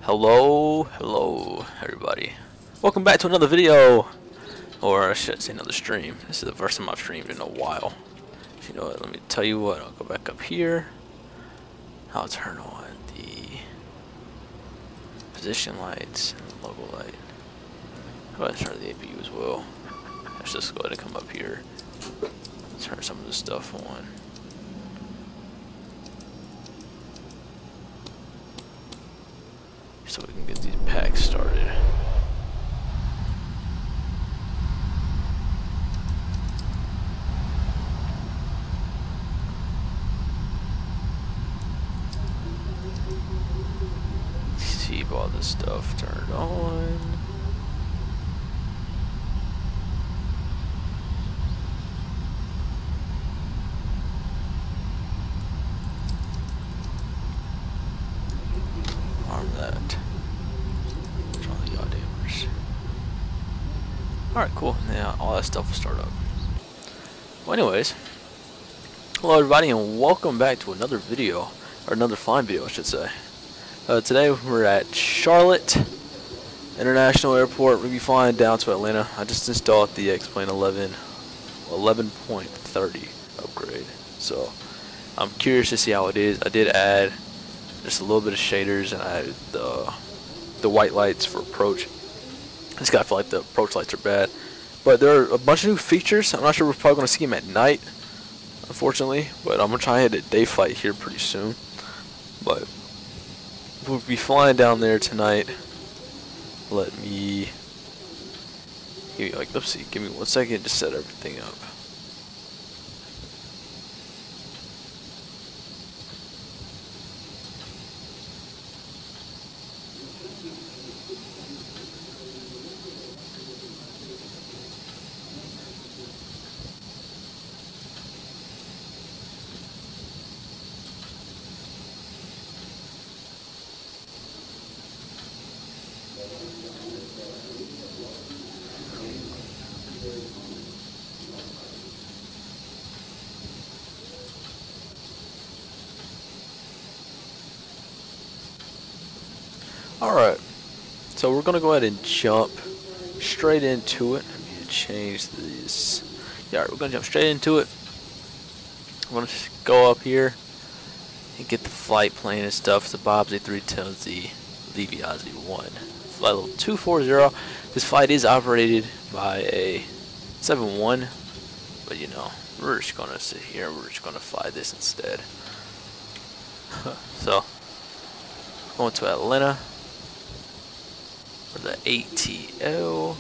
Hello everybody. Welcome back to another video, or I should say another stream. This is the first time I've streamed in a while. So you know what, let me tell you what, I'll go back up here. I'll turn on the position lights and the logo light. Go ahead and turn the APU as well. Let's just go ahead and come up here, turn some of this stuff on. So we can get these packs started. Keep all this stuff turned on. Arm that. Alright, cool. Yeah, all that stuff will start up. Well, anyways, hello everybody and welcome back to another video, or another flying video I should say. Today we're at Charlotte International Airport. We'll be flying down to Atlanta. I just installed the X-Plane 11.30 upgrade, so I'm curious to see how it is. I did add just a little bit of shaders and I added the white lights for approach. I just gotta feel like the approach lights are bad, but there are a bunch of new features. I'm not sure we're probably gonna see them at night, unfortunately, but I'm gonna try and hit a day flight here pretty soon. But we'll be flying down there tonight. Let me let's see, give me 1 second to set everything up. Alright, so we're going to go ahead and jump straight into it. Let me change this. Yeah, alright, we're going to jump straight into it. I'm going to go up here and get the flight plan and stuff. It's the Bob's A310Z Leviazi 1. Flight level 240. This flight is operated by a 7-1, but you know, we're just going to sit here and we're just going to fly this instead. So, going to Atlanta. For the ATL,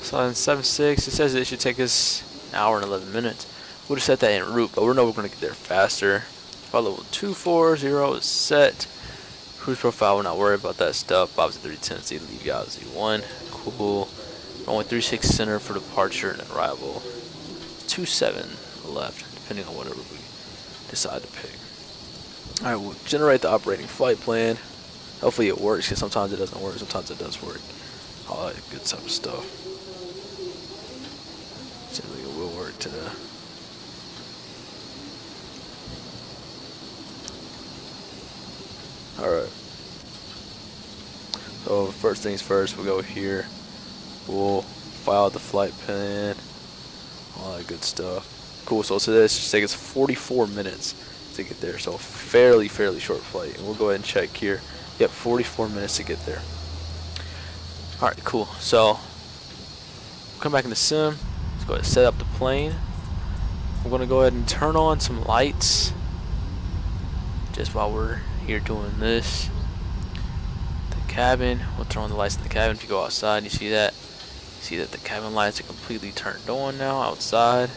so in 7.6, it says it should take us an hour and 11 minutes. We'll just set that en route, but we know we're going to get there faster. Flight level 240 is set. Cruise profile, we're not worried about that stuff. Bob's A310Z Leviazi 1, cool. Runway 36 center for departure and arrival. 27 left, depending on whatever we decide to pick. Alright, we'll generate the operating flight plan. Hopefully it works, because sometimes it doesn't work, sometimes it does work. All that good type of stuff. Seems like it will work today. Alright. So first things first, we'll go here. We'll file the flight plan. All that good stuff. Cool, so this should take us 44 minutes to get there. So fairly short flight. And we'll go ahead and check here. Yep, 44 minutes to get there. Alright, cool. So, we'll come back in the sim. Let's go ahead and set up the plane. We're going to go ahead and turn on some lights just while we're here doing this. The cabin, we'll turn on the lights in the cabin. If you go outside, you see that. You see that the cabin lights are completely turned on now outside.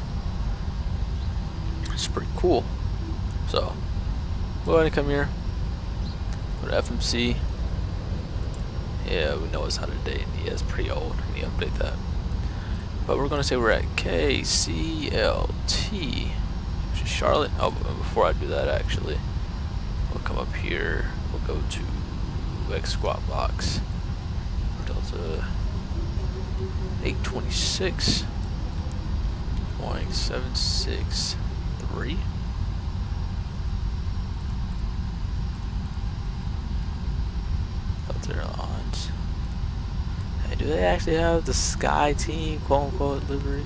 It's pretty cool. So, go ahead and come here. Go to FMC. Yeah, we know it's out of date. Yeah, it's pretty old. We need to update that. But we're going to say we're at KCLT, which is Charlotte. Oh, but before I do that, actually, we'll come up here. We'll go to X squat box. Delta 826. Boeing 763. Delta Airlines. Hey, do they actually have the Sky Team quote unquote livery?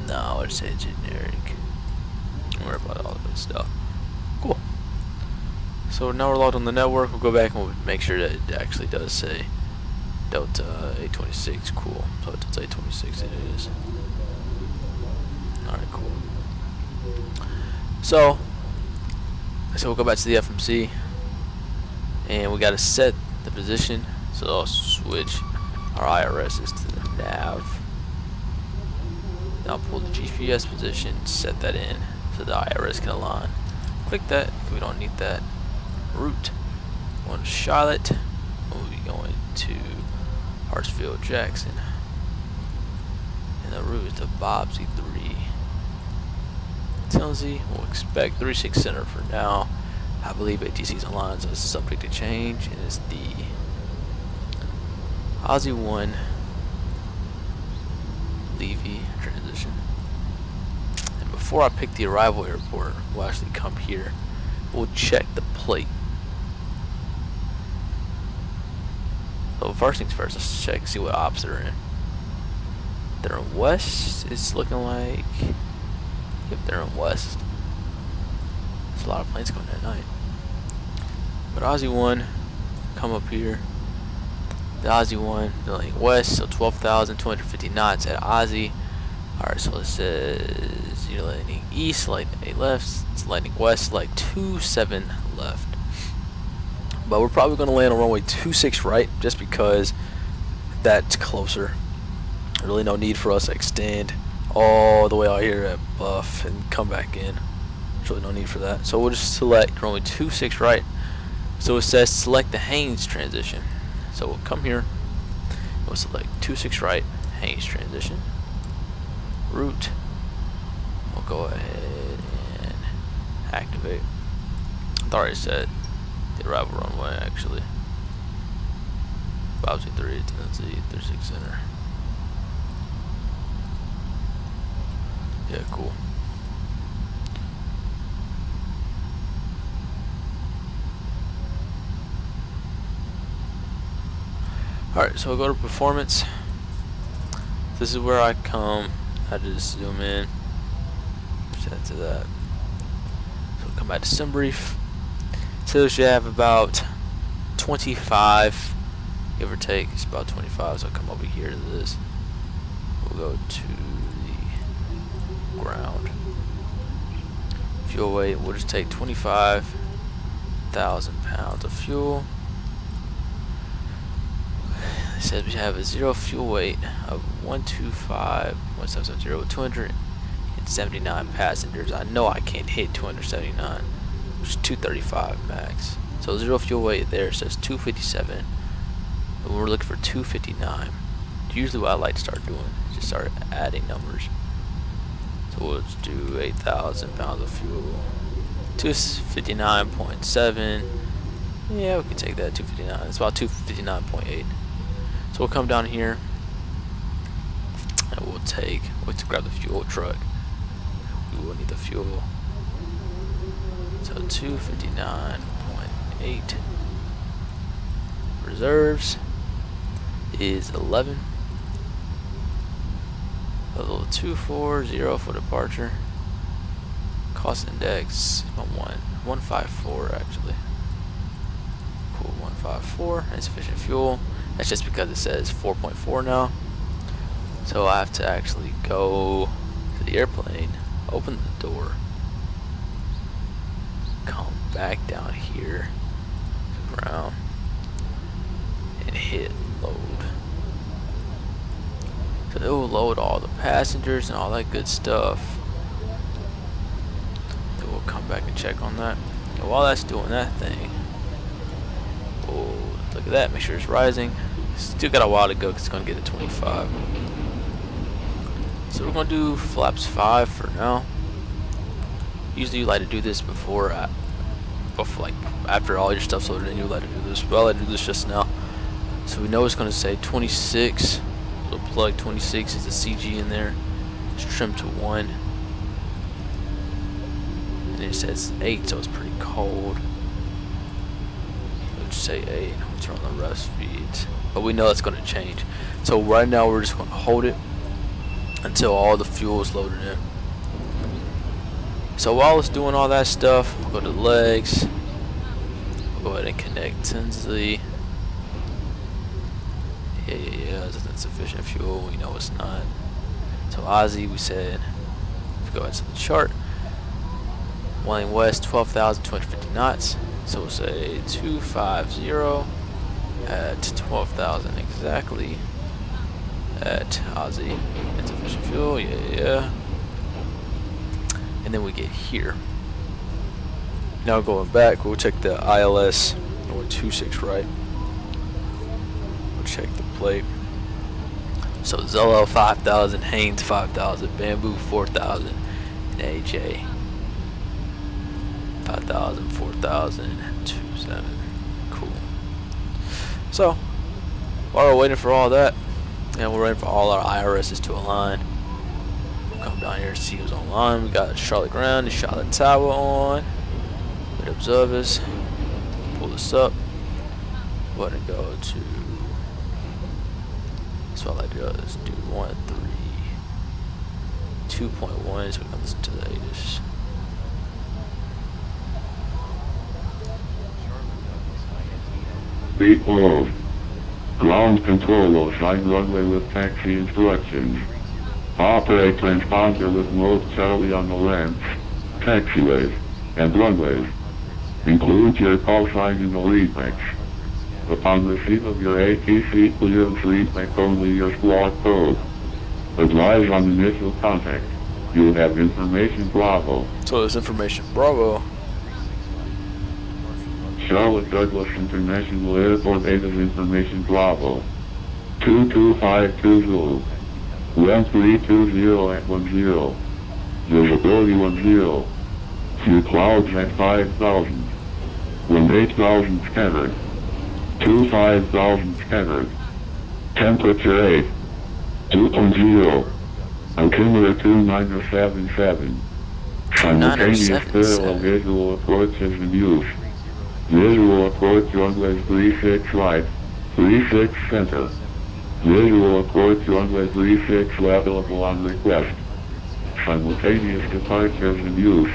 No, I'd say generic. Don't worry about all of this stuff. Cool. So now we're logged on the network. We'll go back and we'll make sure that it actually does say DAL826. Cool. So it's DAL826 it is. Alright, cool. So we'll go back to the FMC and we gotta set the position. So I'll switch our IRSs to the nav. Then I'll pull the GPS position, set that in so the IRS can align. Click that if we don't need that. Route. Going to Charlotte. We'll be going to Hartsfield Jackson. And the route is to Bobsey 3. Tennessee, we'll expect 36 center for now. I believe ATC's online, so this is subject to change, and it's the Aussie 1 Levy transition. And before I pick the arrival airport, we'll actually come here. We'll check the plate. So first things first, let's check and see what ops they're in. They're in west. It's looking like, yep, they're in west. There's a lot of planes coming at night. But Aussie 1, come up here. The Aussie 1, dealing west, so 12,250 knots at Aussie. Alright, so it says you're landing east, like 8 left, it's landing west, like 27 left. But we're probably going to land on runway 26 right, just because that's closer. Really no need for us to extend all the way out here at Buff and come back in. There's really no need for that. So we'll just select runway 26 right. So it says select the Haynes transition. So we'll come here, we'll select 26 right, Haynes transition. Route. We'll go ahead and activate. I thought I said the arrival runway actually. Bobsey 3, Tennessee, 36 center. Yeah, cool. Alright, so we'll go to performance. This is where I come. I just zoom in. Set to that. So come back to sim brief. So you should have about 25, give or take. It's about 25. So I'll come over here to this. We'll go to the ground. Fuel weight. We'll just take 25,000 pounds of fuel. It says we have a zero fuel weight of 125,170 with 279 passengers. I know I can't hit 279, which is 235 max. So zero fuel weight there says 257, and we're looking for 259. Usually what I like to start doing is just start adding numbers. So we'll just do 8,000 pounds of fuel, 259.7. Yeah, we can take that. 259. It's about 259.8. So we'll come down here and we'll grab the fuel truck. We will need the fuel. So 259.8. Reserves is 11. Level 240 for departure. Cost index 154 actually. Cool, 154. Insufficient fuel. That's just because it says 4.4 now. So I have to actually go to the airplane, open the door, come back down here to the ground, and hit load. So it will load all the passengers and all that good stuff. Then we'll come back and check on that. And while that's doing that thing, oh, look at that, make sure it's rising. Still got a while to go because it's going to get to 25. So we're going to do flaps 5 for now. Usually you like to do this before like after all your stuff's loaded in, you like to do this. But I like to do this just now. So we know it's going to say 26. We'll plug 26 is the CG in there. It's trimmed to 1. And it says 8, so it's pretty cold. We'll just say 8. We'll turn on the ref speeds. But we know it's going to change. So right now we're just going to hold it until all the fuel is loaded in. So while it's doing all that stuff, we'll go to the legs. We'll go ahead and connect Tinsley. Yeah, that's insufficient fuel. We know it's not. So Ozzy, we said, if we go into the chart, Wayne West, 12,250 knots. So we'll say 250 at 12,000 exactly. At Ozzy, insufficient fuel. Yeah. And then we get here. Now going back, we'll check the ILS 826, right? We'll check the plate. So Zello 5,000, Haynes 5,000, Bamboo 4,000, and AJ 5,000, 4,000, 27. Cool. So while we're waiting for all that, and we're waiting for all our IRSs to align, we'll come down here and see who's online. We got Charlotte Ground and Charlotte Tower on with observers. Pull this up. Go ahead and go to. So all I do is do 1, 3, 2.1, so we can listen to the latest. Be closed. Ground control will sign runway with taxi instructions. Operate transponder with mode Charlie on the ramps, taxiways, and runways. Include your call sign in the lead mix. Upon receipt of your ATC clearance lead mix only your squad code. Advise on initial contact. You have information Bravo. So there's information Bravo. Charlotte Douglas International Airport 8 is information Bravo. 22520. 1320 at 10. Visibility 10. Few clouds at 5,000. Wind 8,000 scattered. 25,000 scattered. Temperature 8. 2.0. Altimeter 2977. Simultaneous parallel visual approach is in use. Visual approach runway 36 right, 36 center. Visual approach runway 36 available on request. Simultaneous departures in use.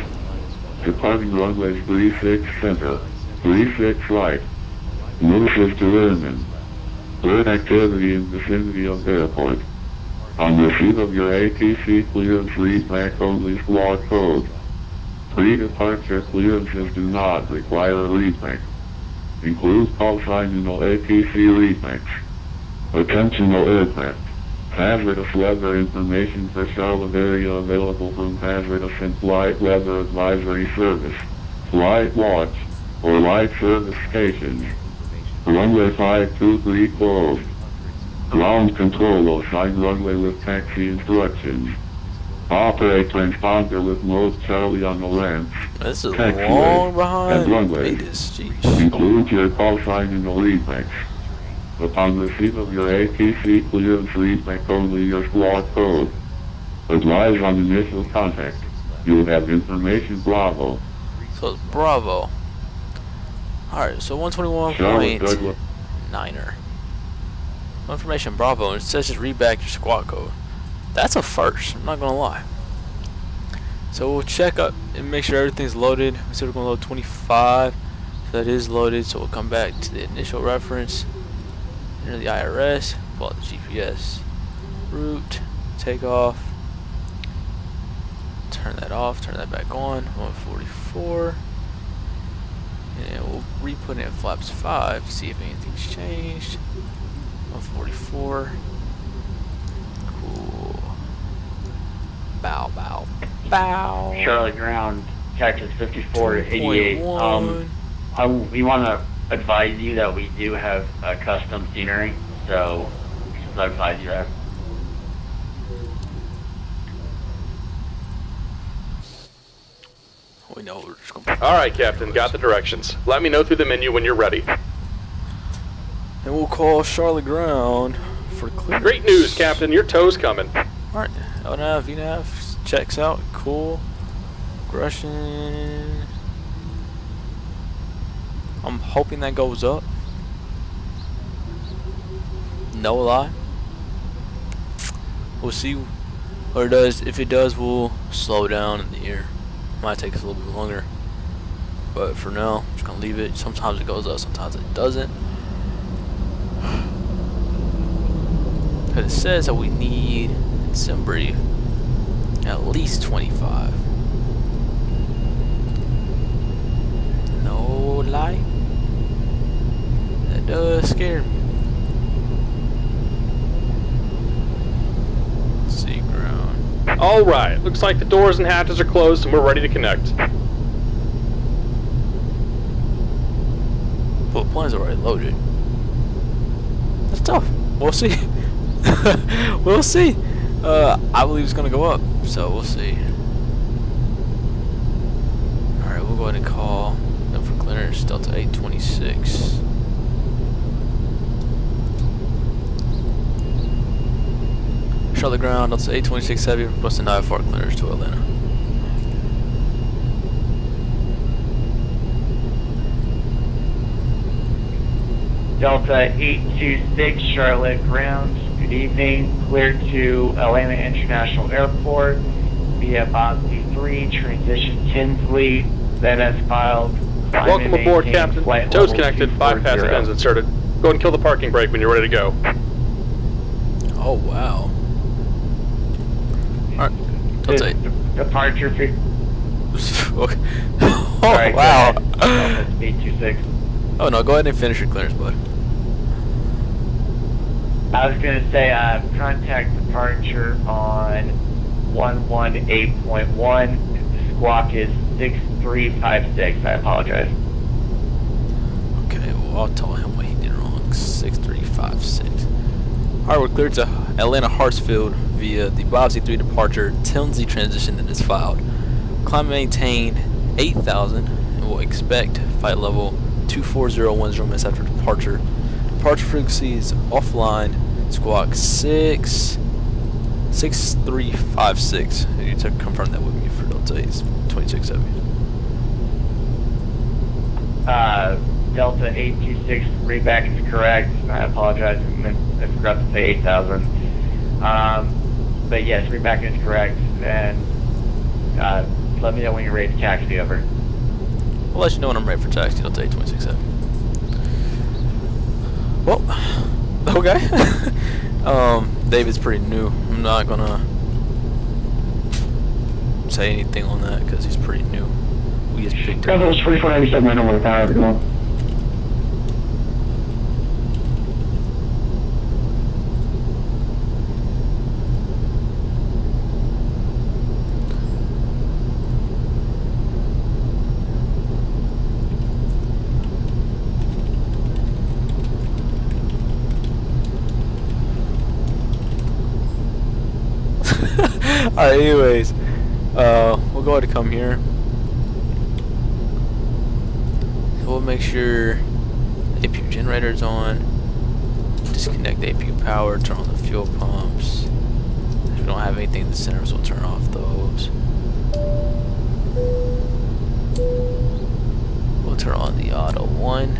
Departing runways 36 center, 36 right. Notices to airmen. Bird activity in vicinity of airport. On receipt of your ATC clearance lead back only squad code. Pre-departure clearances do not require a lead mix. Include call sign in the ATC lead mix. Attention all aircraft. Hazardous weather information for Charlotte area available from Hazardous and Flight Weather Advisory Service, Flight Watch, or Light Service stations. Runway 523 closed. Ground control will sign runway with taxi instructions. Operate transponder with mode Charlie on the ramps. This is long behind. And runways. Include your call sign in the lead mix. Upon receipt of your ATC clearance lead mix only your squad code. Advise on initial contact. You have information Bravo. So it's Bravo. Alright, so 121.9er. Information Bravo, and it says just read back your squad code. That's a first, I'm not gonna lie. So we'll check up and make sure everything's loaded. We said we're gonna load 25. So that is loaded, so we'll come back to the initial reference. Enter the IRS, pull out the GPS. Route, takeoff. Turn that off, turn that back on. 144. And we'll re-put in flaps 5 to see if anything's changed. 144. Cool. Bow, bow, bow. Charlotte Ground, Texas 54 to 88. We want to advise you that we do have custom scenery, so just advise you that. We know we're just gonna. All right, Captain. Got the directions. Let me know through the menu when you're ready. And we'll call Charlotte Ground for clearance. Great news, Captain. Your tow's coming. Alright, LNAV, VNAV checks out. Cool. Aggression. I'm hoping that goes up. No lie. We'll see what it does. If it does, we'll slow down in the air. Might take us a little bit longer. But for now, I'm just gonna leave it. Sometimes it goes up, sometimes it doesn't. Because it says that we need some brief at least 25. No lie. That does scare me. See ground. Alright, looks like the doors and hatches are closed and we're ready to connect. Well, the plane's already loaded. That's tough. We'll see. We'll see. I believe it's gonna go up, so we'll see. Alright, we'll go ahead and call them for clearance, DAL826. Charlotte ground, DAL826 Heavy, requesting 9-4 clearance to Atlanta. DAL826 Charlotte ground. Good evening. Cleared to Atlanta International Airport via Boston 3, transition Tinsley, then as filed. Welcome aboard, Captain. Toes connected, bypass pins inserted. Go ahead and kill the parking brake when you're ready to go. Oh, wow. Alright, DAL8. Departure. Okay. Oh, Alright, wow. 826. Oh, no, go ahead and finish your clearance, bud. I was going to say, contact departure on 118.1. Squawk is 6356. I apologize. Okay, well, I'll tell him what he did wrong. 6356. Alright, we're cleared to Atlanta Hartsfield via the Bobsey 3 departure. Tinsley transition that is filed. Climb maintain 8,000 and we'll expect flight level 24010 minutes after departure. Departure frequency is offline. Squawk 6356. You need to confirm that with me for DAL826 Heavy. DAL826 readback is correct. I apologize. I forgot to say 8,000. But yes, readback is correct. And let me know when you're ready to taxi over. I'll let you know when I'm ready for taxi. DAL826 Heavy. Well, okay. David's pretty new. I'm not gonna say anything on that because he's pretty new. We just picked him. Travel 4497, I know where the power is going. Alright, anyways, we'll go ahead and come here. So we'll make sure the APU generator's on. Disconnect the APU power, turn on the fuel pumps. If we don't have anything in the center, so we'll turn off those. We'll turn on the auto 1.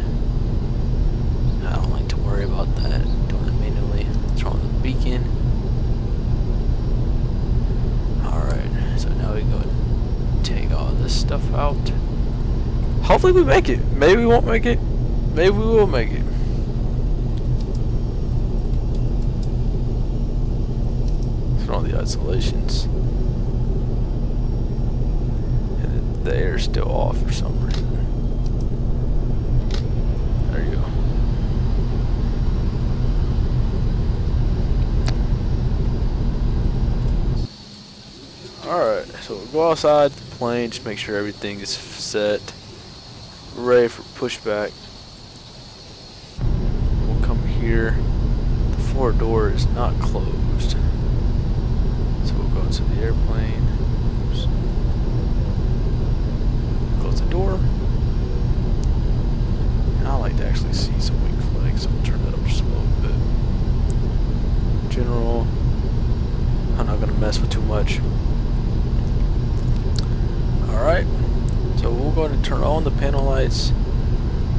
I don't like to worry about that. Doing it manually. Turn on the beacon. So now we go take all this stuff out. Hopefully we make it. Maybe we won't make it. Maybe we will make it. Turn on the isolations. And the air's still off for some reason. There you go. Alright, so we'll go outside the plane, just make sure everything is set, ready for pushback. We'll come here. The forward door is not closed. So we'll go to the airplane. Oops. Close the door. And I like to actually see some wing flags, so we'll turn that up just a little bit. General. I'm not going to mess with too much. Alright, so we'll go ahead and turn on the panel lights.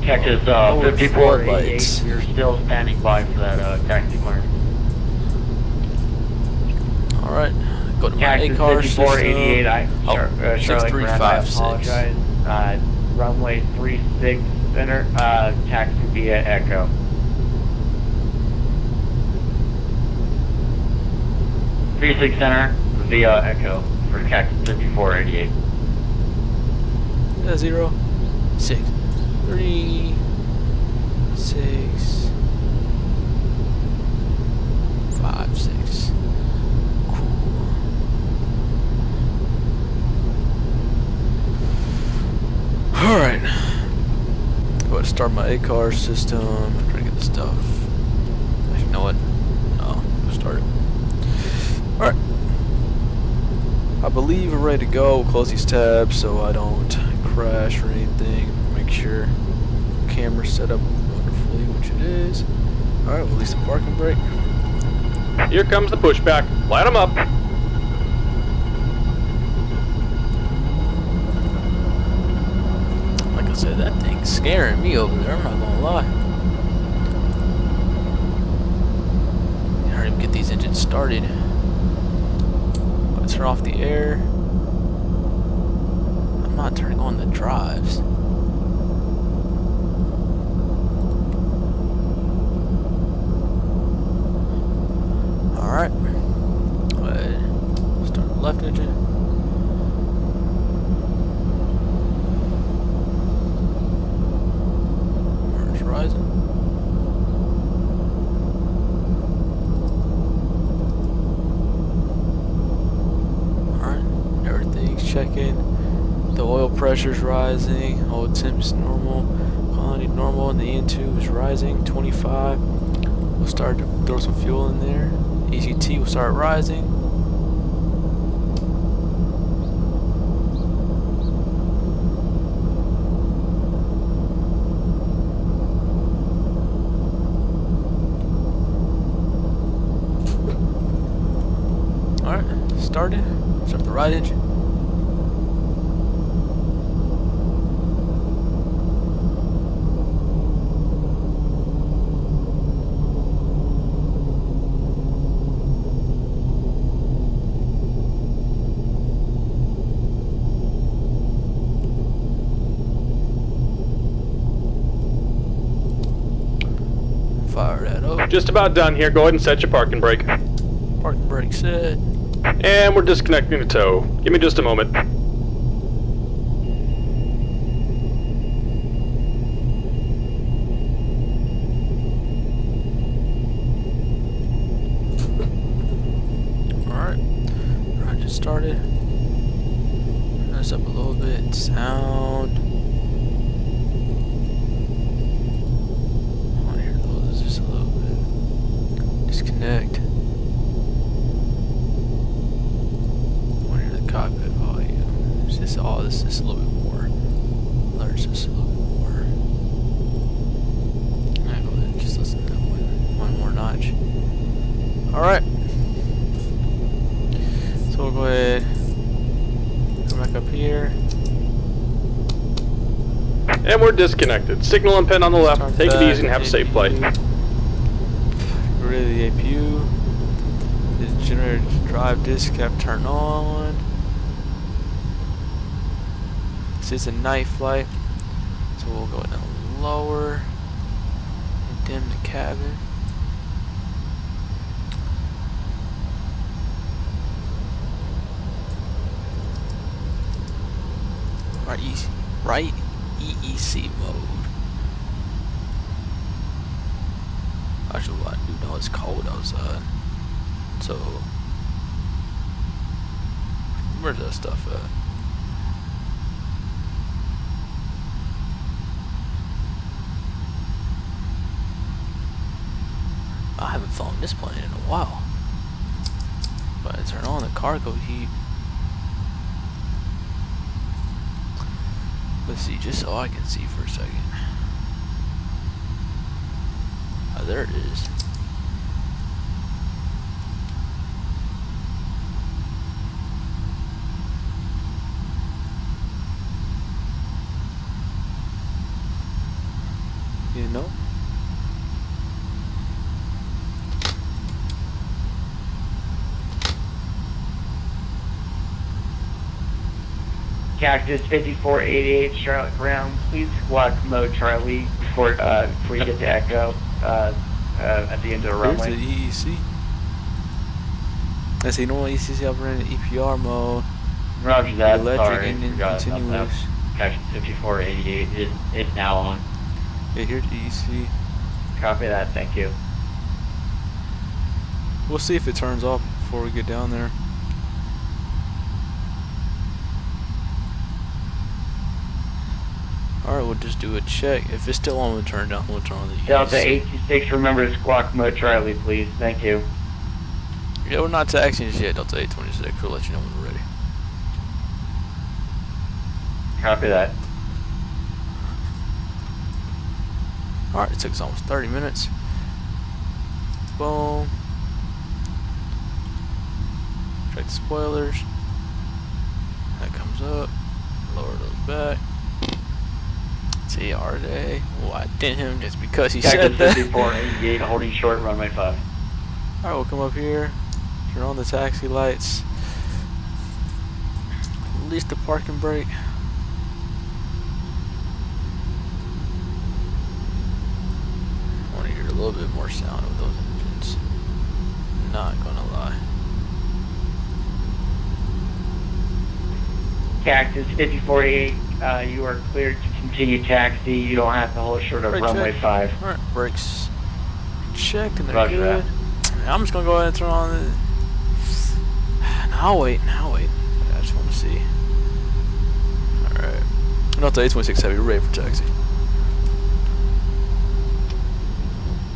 Cactus Lowered 5488, floodlights. we're still standing by for that taxi clearance. Alright, go to my Cactus A-car 5488, system. Charlie Grant, I 6356. apologize. Runway 36 center, taxi via Echo. Three-six center via Echo for Cactus 5488. 0, 6, 3, 6, 5, 6. Cool. Alright. Go ahead and start my A-car system. I'm trying to get the stuff. Actually, you know what? No, start it. Alright. I believe we're ready to go. We'll close these tabs so I don't crash or anything. Make sure the camera's set up wonderfully, which it is. Alright, we'll release the parking brake. Here comes the pushback. Light them up. Like I said, that thing's scaring me over there, I'm not gonna lie. Hurry up, get these engines started. Let's turn off the air. I'm not turning on the drives. Alright. Go ahead. Start the left engine. Merge rising. Alright. Everything's checking. The oil pressure's rising. Oil temp's normal. Quality normal. And the N2 is rising. 25. We'll start to throw some fuel in there. ECT will start rising. Alright, started. Start the right engine. Fire that up. Just about done here. Go ahead and set your parking brake. Parking brake set. And we're disconnecting the tow. Give me just a moment. Alright. Engine started. Turn this up a little bit. Sound. I want to hear those just a little bit. Disconnect. Cockpit volume. It's just all this is a little bit more. Learns this a little bit more. Alright, go ahead and just listen to that one more notch. Alright. So we'll go ahead. Come back up here. And we're disconnected. Signal and pin on the left. Take it easy and have a safe flight. Get rid of the APU. The generator drive disc cap turned on. This is a night flight, so we'll go down lower and dim the cabin. Right EEC mode. Actually, I do know it's cold outside, so where's that stuff at? I haven't flown this plane in a while. But I turn on the cargo heat. Let's see, just so I can see for a second. Oh, there it is. You know? Cactus 5488 Charlotte Ground, please squawk mode Charlie before you get to Echo at the end of the runway. Here's the EEC. Let's see, normal ECC operating in EPR mode. Roger that. Electric Sorry, engine forgot about that. continuous. Cactus 5488 is now on. Yeah, here's the EEC. Copy that, thank you. We'll see if it turns off before we get down there. Alright, we'll just do a check. If it's still on, we'll turn down. We'll turn on the EEC. Delta826, remember to squawk mode Charlie, please. Thank you. Yeah, we're not taxiing just yet, Delta826. We'll let you know when we're ready. Copy that. Alright, it took us almost 30 minutes. Boom. Check the spoilers. That comes up. Lower those back. See, are they? Why didn't him? Just because he said that. 5488 holding short, runway 5. Alright, we'll come up here. Turn on the taxi lights. Release the parking brake. I want to hear a little bit more sound of those engines. Not gonna lie. Cactus 5488, you are cleared to continue taxi. You don't have to hold short of Brake runway check. 5. Alright, brakes checked and they're Roger good. I'm just gonna go ahead and turn on the. Now wait. I just want to see. Alright. Delta826 Heavy, we're ready for taxi.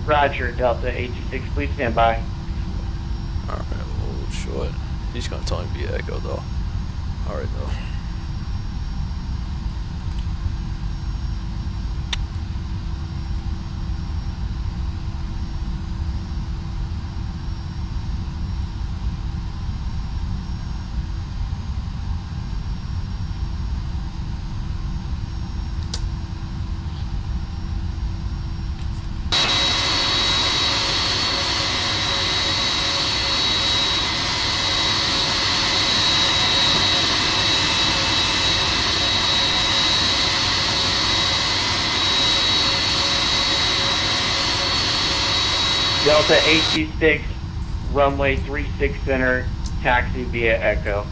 Roger, Delta826, please stand by. Alright, oh short. He's gonna tell me to be Echo though. Alright though. Delta826, runway 36 center, taxi via Echo.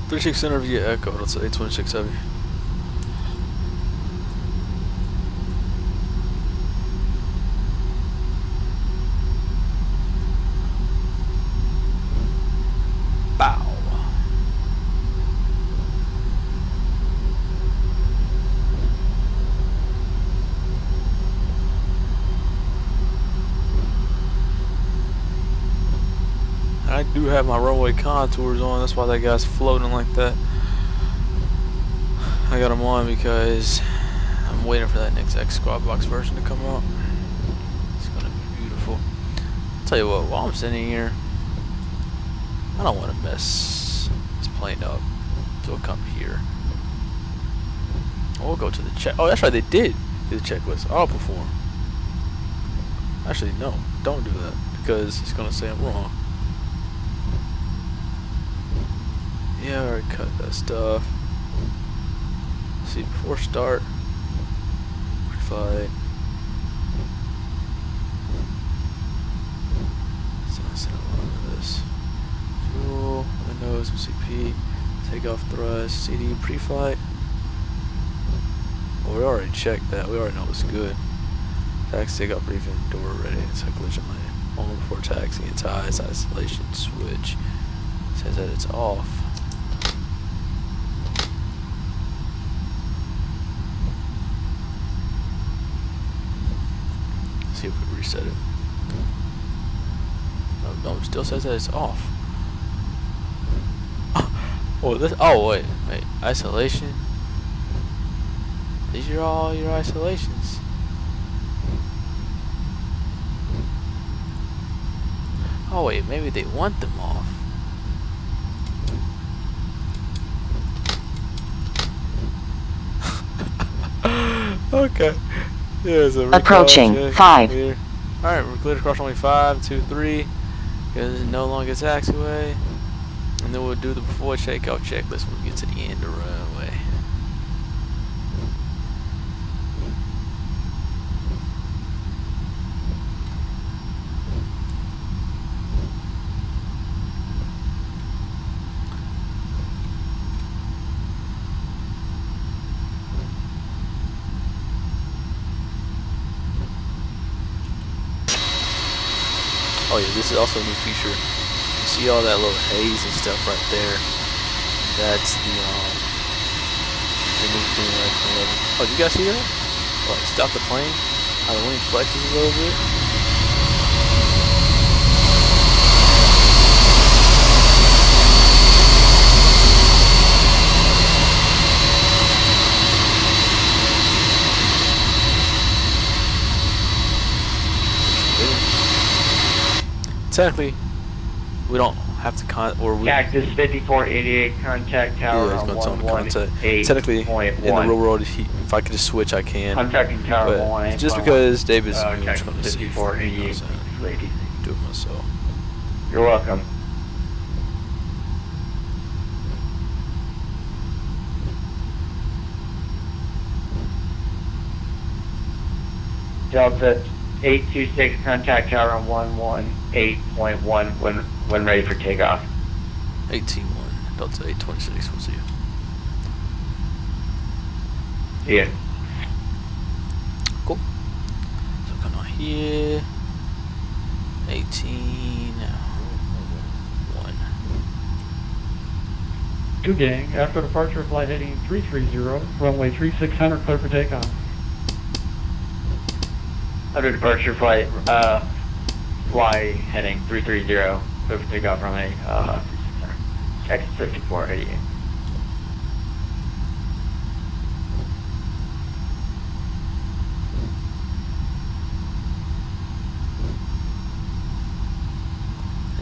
36 center via Echo, that's 826 Heavy. Bow. I do have my runway contours on, that's why that guy's floating like that. I got them on because I'm waiting for that next X Squad Box version to come out. It's gonna be beautiful. I'll tell you what, while I'm sitting here, I don't want to mess this plane up, so I'll come here. We'll go to the check. Oh, that's right, they did do the checklist. I'll perform. Actually, no, don't do that because it's gonna say I'm wrong. Yeah, I already cut that stuff. See, before start, pre-flight. So I said a lot of this. Fuel, windows, MCP, takeoff thrust, CD, pre-flight. Well, we already checked that. We already know it's good. Taxi, takeoff briefing, door ready. It's a collision lane. Only before taxi and ties, isolation switch. Says that it's off. See if we reset it. No, it still says that it's off. Oh, this. Oh, wait. Isolation. These are all your isolations. Oh wait, maybe they want them off. Okay. Yeah, so approaching check, 5. Clear. Alright, we're clear to cross runway 5, 2, 3. Because it's no longer taxiway. And then we'll do the before takeoff checklist when we get to the end of the runway. Oh yeah, this is also a new feature. You see all that little haze and stuff right there. That's the new thing right from 11. Oh, did you guys see that? Oh, it stopped the plane. How the wing flexes a little bit. Technically, we don't have to Cactus 5488, contact tower on 118.1. Technically, in the real world, if I could just switch, I can. Contacting tower but 118.1. just because David's new, I'm Cactus trying to see if 5488, lady. do it myself. You're welcome. Delta 826, contact tower on 118.1 when ready for takeoff. 18-1, Delta 826, we'll see you. See ya. Cool. So come on here. 18-1. 2 gang, after departure, flight heading 330, runway 3600, clear for takeoff. Under departure, flight fly heading 330, clear for takeoff runway 3600. Cactus 5488.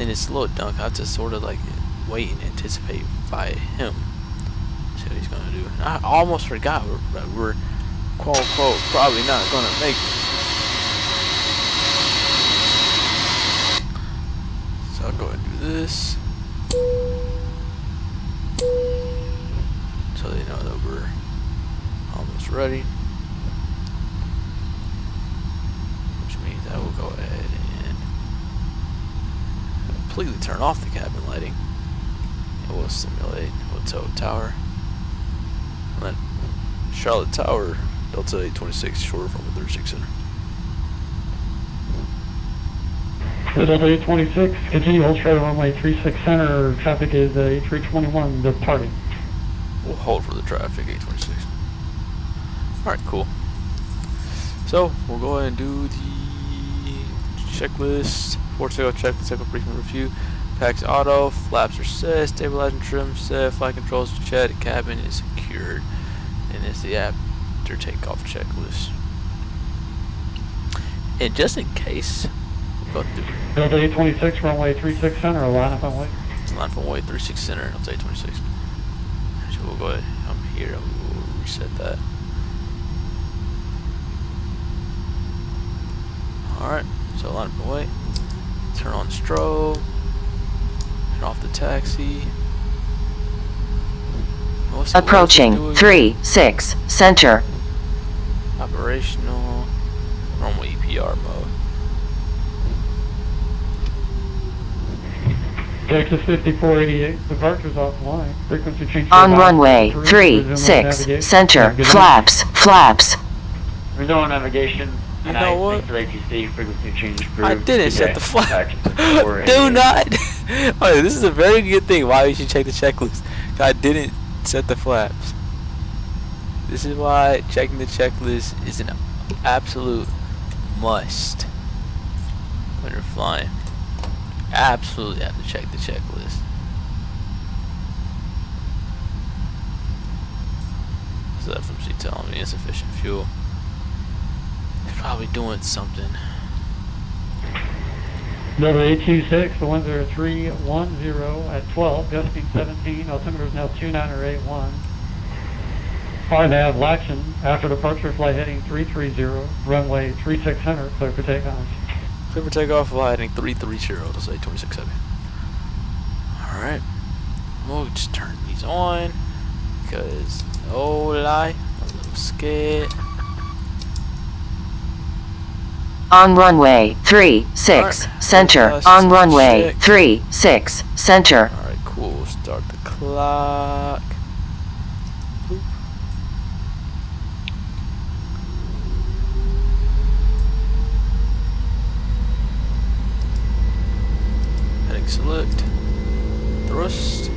And it's a little dunk. I have to sort of like wait and anticipate by him. See what he's gonna do. I almost forgot we're quote unquote probably not gonna make it. So I'll go ahead and do this. So they know that we're almost ready. Which means I will go ahead and completely turn off the cabin lighting. It will simulate Hotel Tower. And then Charlotte Tower, Delta 826, short from the 36 Center. Delta 826, continue hold straight runway 36 center, traffic is 8321, departing. We'll hold for the traffic, 826. Alright, cool. So, we'll go ahead and do the checklist. Before takeoff checklist, takeoff briefing review. Packs auto, flaps are set, stabilizing trim set, flight controls checked, cabin is secured. And it's the after takeoff checklist. And just in case, we'll go through. Delta 826, runway 36 center, line up on way. Line up on way 36 center, Delta 826. So we'll go ahead, I'm here, we'll reset that. Alright, so line up on way. Turn on strobe. Turn off the taxi. Approaching 36 center. Operational. Normal EPR mode. Cactus 5488, departure's offline. Frequency change. On runway 36 center. Flaps. Resume navigation. You know what? ATC, frequency change approved. I didn't set the flag. Do not. Oh, this is a very good thing. Why you should check the checklist. I didn't set the flaps. This is why checking the checklist is an absolute must when you're flying. Absolutely have to check the checklist. So that FMC telling me insufficient fuel. They're probably doing something. Delta 826, the 10310 at 12, gusting 17, altimeter is now 29 or 81. Fire nav Laxon, after departure, flight heading 330, runway 36 center, clear for takeoff. Clear for takeoff, flight heading 330, let's say 26 heavy. Alright, we'll just turn these on, because, oh lie, I'm a little scared. On runway 36 center. On runway 36 center. Alright, cool. Start the clock. Boop. Heading select. Thrust.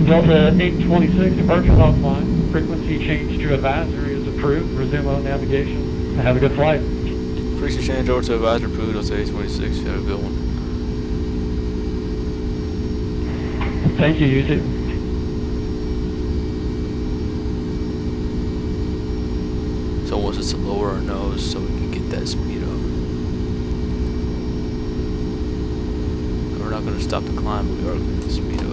DAL826, departure offline. Frequency change to advisory is approved. Resume on navigation. Have a good flight. Frequency change over to advisory approved. DAL826. Have a good one. Thank you, you too. So once it's to lower our nose so we can get that speed up. We're not going to stop the climb, but we are going to get the speed up.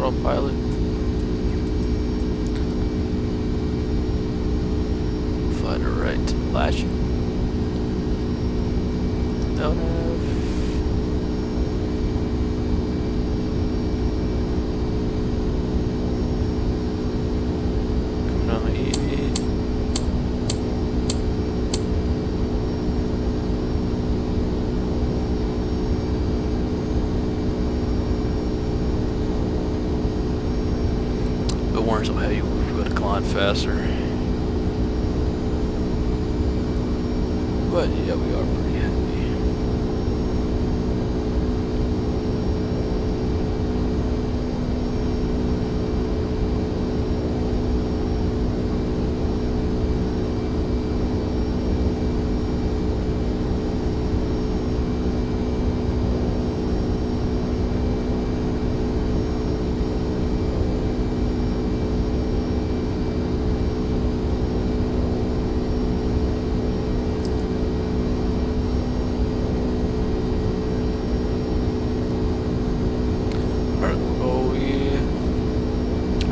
Autopilot. Fly to right, latch. Don't have. Come down to 88. But weren't so heavy, we would have climbed faster. But yeah, we are pretty heavy.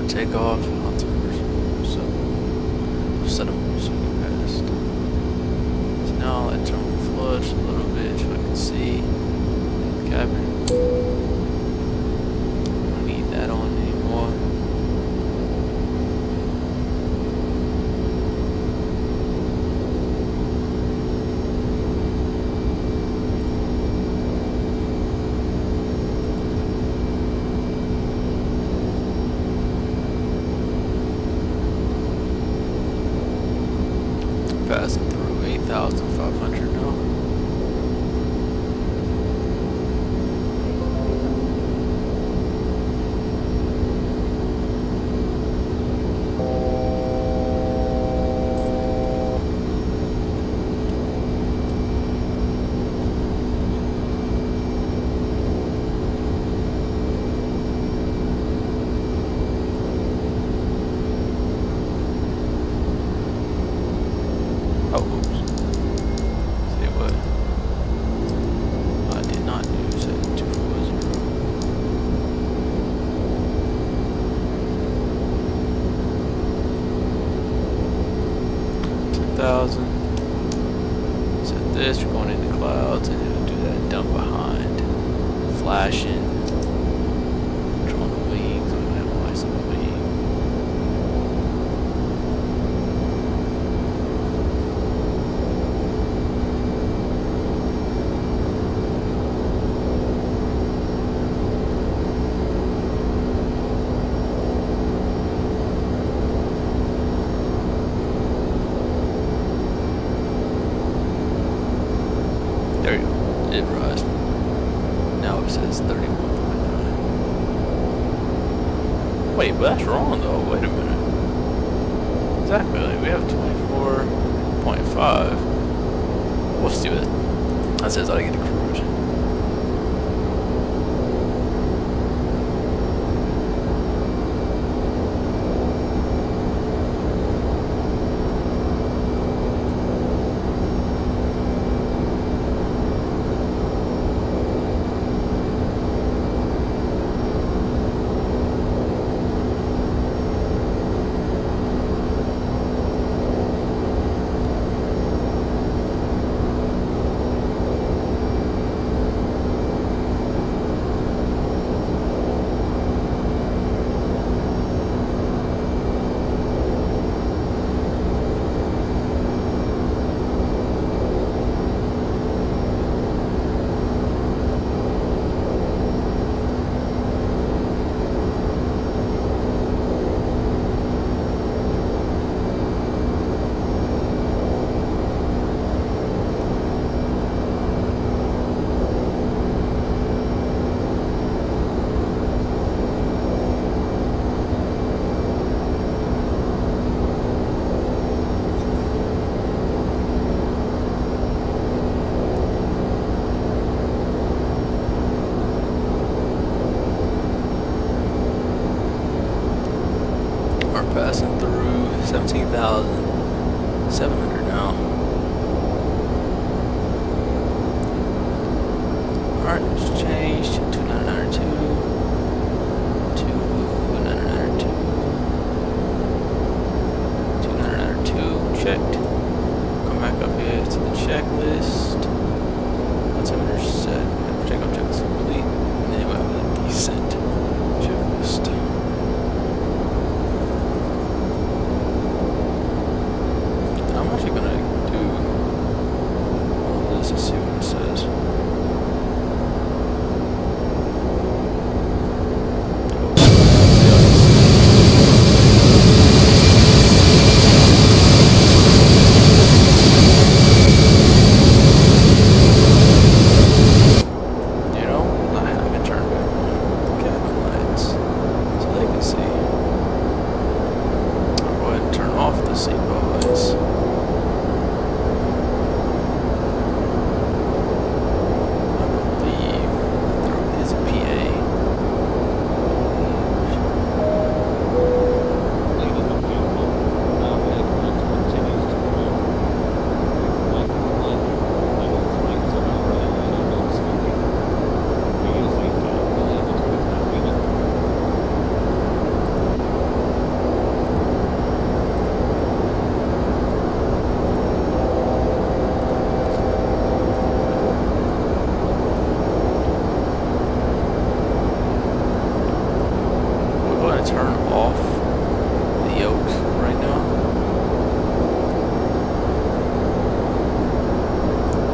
Take off. I'll so set them so fast. So now I'll let turn flush a little bit so I can see the cabin. Don't need that on anymore. Passing through 8,500 now. Oh, oops. See what I did not do, set 240. 10,000. Set this, we're going into clouds, and it'll do that dump behind. Flashing. Controlling the wings, I'm gonna analyze the wing. There you go. It rise. Now it says 31.9. Wait, but that's wrong though. Wait a minute. Exactly. We have 24.5. We'll see what that says. I get to cruise. Passing through 17,700 now. Alright, just changed to 2992. 2992. 2992. Checked. Come back up here to the checklist. Let's have it set. Check up checklist complete. And then we have the descent checklist. I'm actually gonna do all this and see what it says. You know, I haven't turned back on cabin lights so they can see. I'll go ahead and turn off the seatbelt lights. Turn off the yokes right now,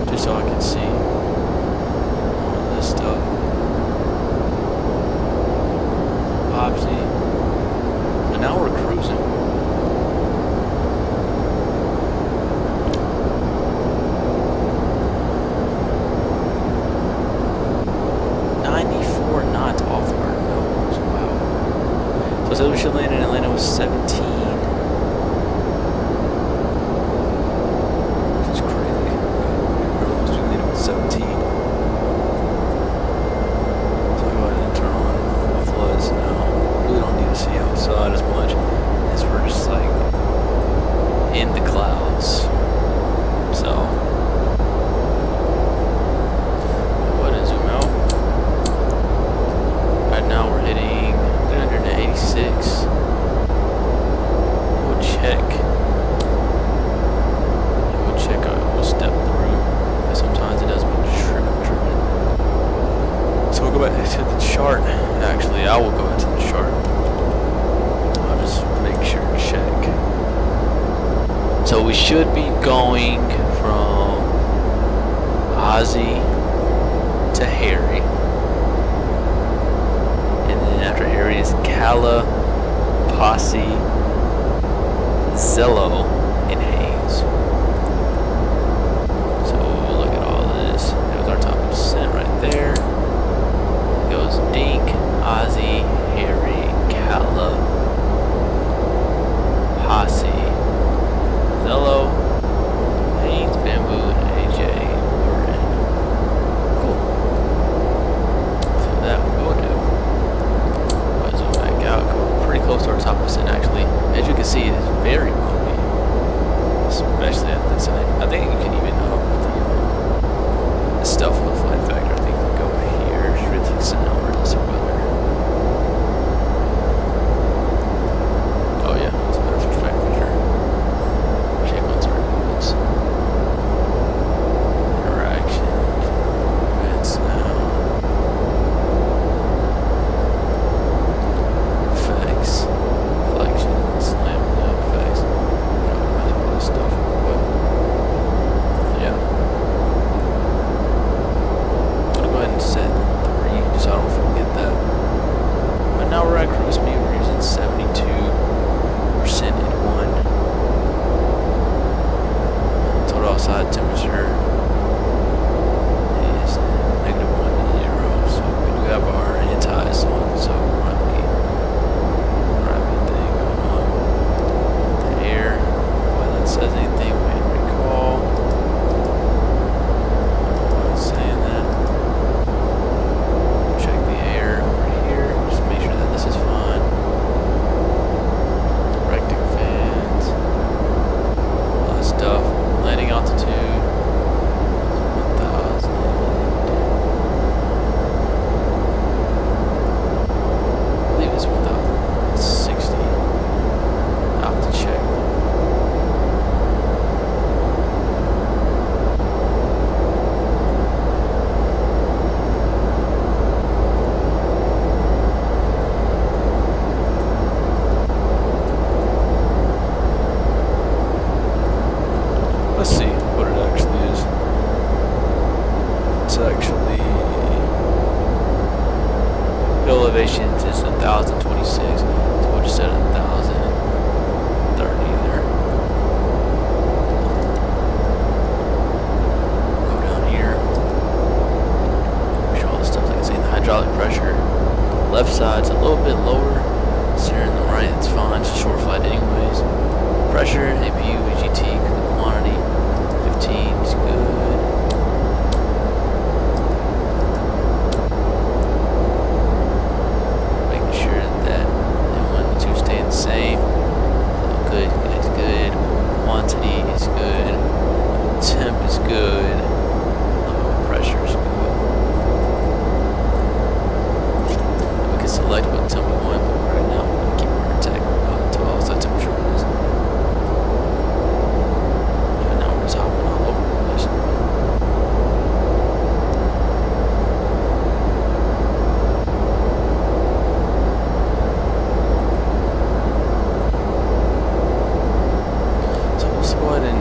just so I can see all this stuff. Popsy. And now we're cruising. So we should land in Atlanta with 17. Which is crazy. We're supposed to be landing with 17. So we go ahead and turn on full floods now. Really don't need to see outside as much as we're just like in the clouds. So go ahead and zoom out. Right now we're hitting 386. We'll check. We'll check. We'll step through. But sometimes it does be tripping. So we'll go back to the chart. Actually, I will go into the chart. I'll just make sure to check. So we should be going from Ozzy to Harry. After Harry is Calla, Posse, Zello, and Hayes. So we'll look at all of this. left side's a little bit lower. Steering the right, it's fine. It's a short flight anyways. Pressure, APU, GT, quantity, 15 is good. Making sure that M1 and 2 stay the same. So good, good, good. Quantity is good. Temp is good. Pressure is good. We can select what temp we want, but right now I'm going to keep it on tech until all the temperature is. And now we're just hopping all over the place. So let's go ahead and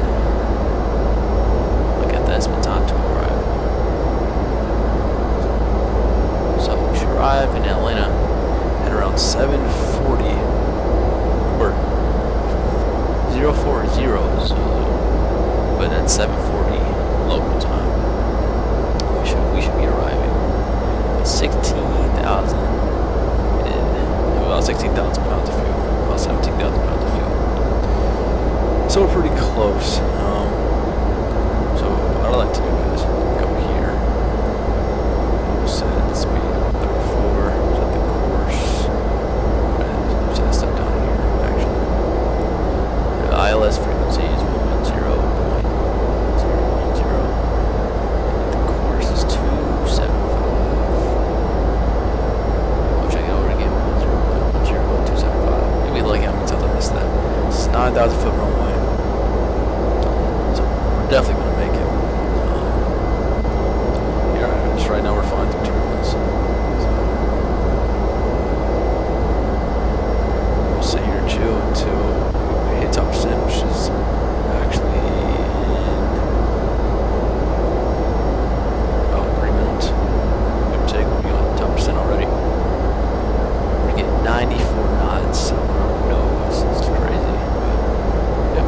look at the estimate time to arrive. So we should arrive in Atlanta at around 7:40 or 040 Zulu, but at 7:40 local time. We should be arriving at 16,000 about 16,000 pounds of fuel, about 17,000 pounds of fuel. So we're pretty close. So what I like to do is come here. We'll set speed 34. Set the course. And set stuff down here. Actually, the ILS frequency is 110.0. The course is 275. Which I can already get 110.275. Maybe look how many times I missed that. It's 9,000 foot runway. Definitely gonna make it. Yeah, just right now we're flying through turbulence. So we'll sit here and chill until we hit top percent, which is actually in about 3 minutes. Give or take, we'll be on top percent already. We're getting 94 knots. So I don't know, it's crazy. But, yep.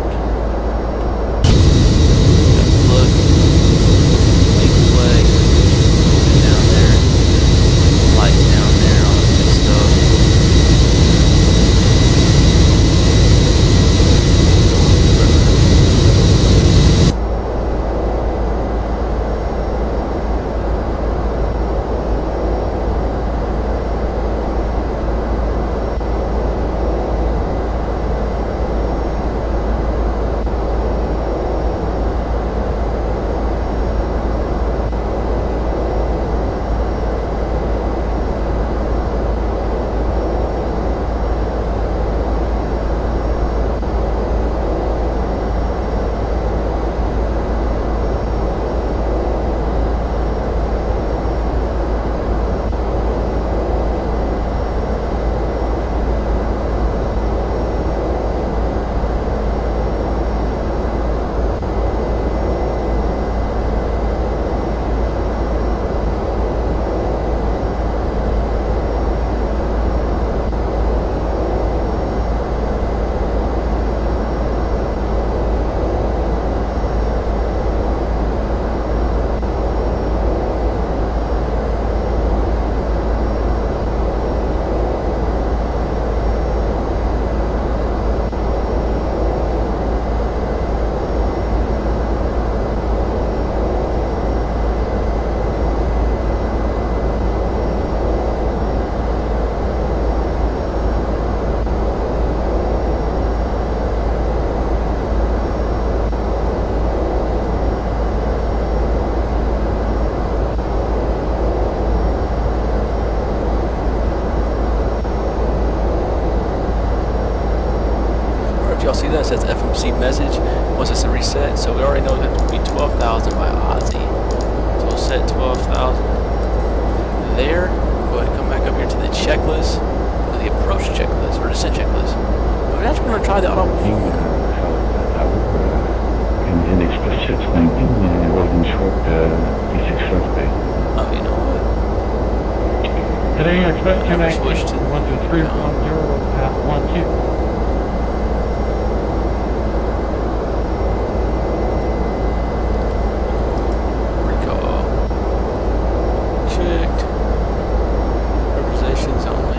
Y'all see that? It says FMC message. Once it's a reset, so we already know that it will be 12,000 by Aussie. So we'll set 12,000 there. Go ahead and come back up here to the checklist, or the approach checklist, or descent checklist. We're actually going to try the auto. In explicit thinking, it wasn't short basic survey. Oh, you know what? Today, express connect Switch to 12310 path 12. Checked. Representations only.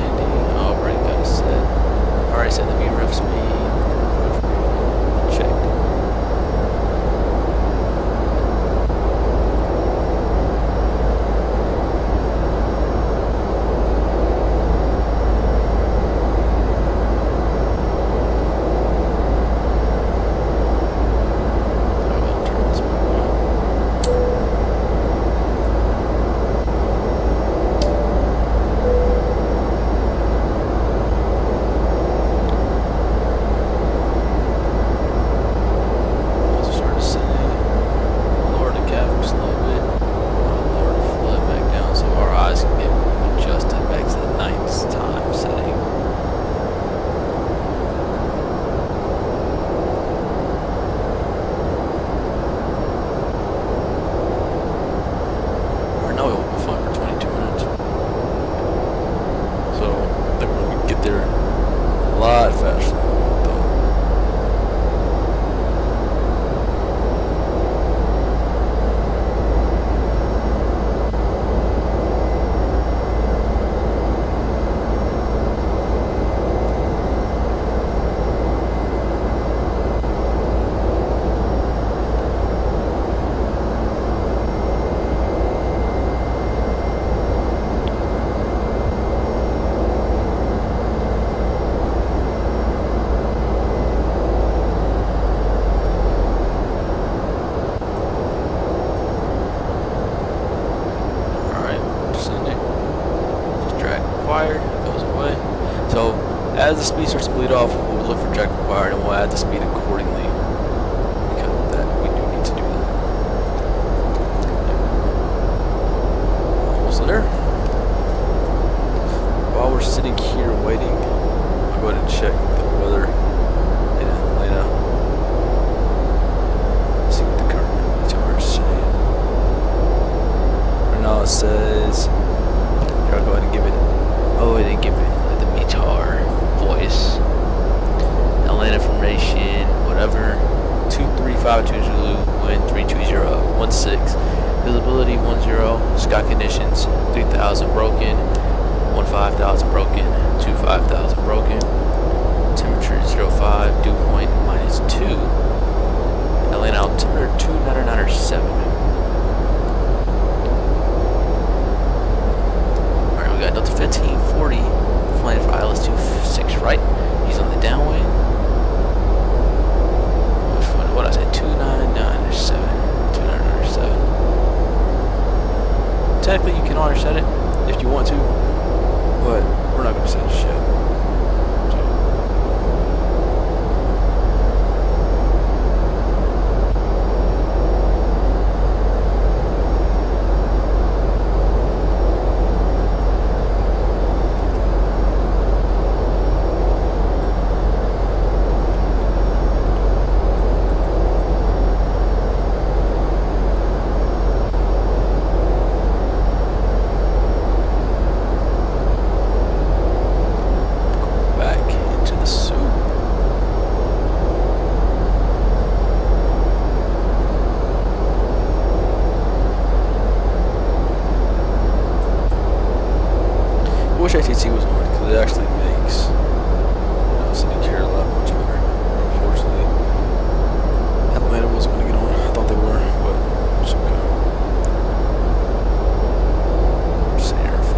as the speed starts to bleed off, we'll look for jack required and we'll add the speed accordingly. Because of that, we do need to do that. Almost there. While we're sitting here waiting, I'll go ahead and check the weather in Atlanta. See what the current meteor is saying. Right now it says, here, I'll go ahead and give it, oh, it didn't give it like the meteor voice. Atlanta information, whatever. 23520 Zulu, wind 32016. Visibility 10, sky conditions 3000 broken. 15,000 broken, 25,000 broken, temperature 05, dew point -2, Atlanta altimeter 2997. Alright, we got Delta 1540 flying for ILS 26 right. He's on the downwind. What did I say? 2997. 2997. Technically, you can already set it if you want to. But we're not going to set shit. I wish ATT was on because it actually makes sitting here a lot much better. Unfortunately, Atlanta wasn't going to get on. I thought they were, but it's okay. Just sit here and fly.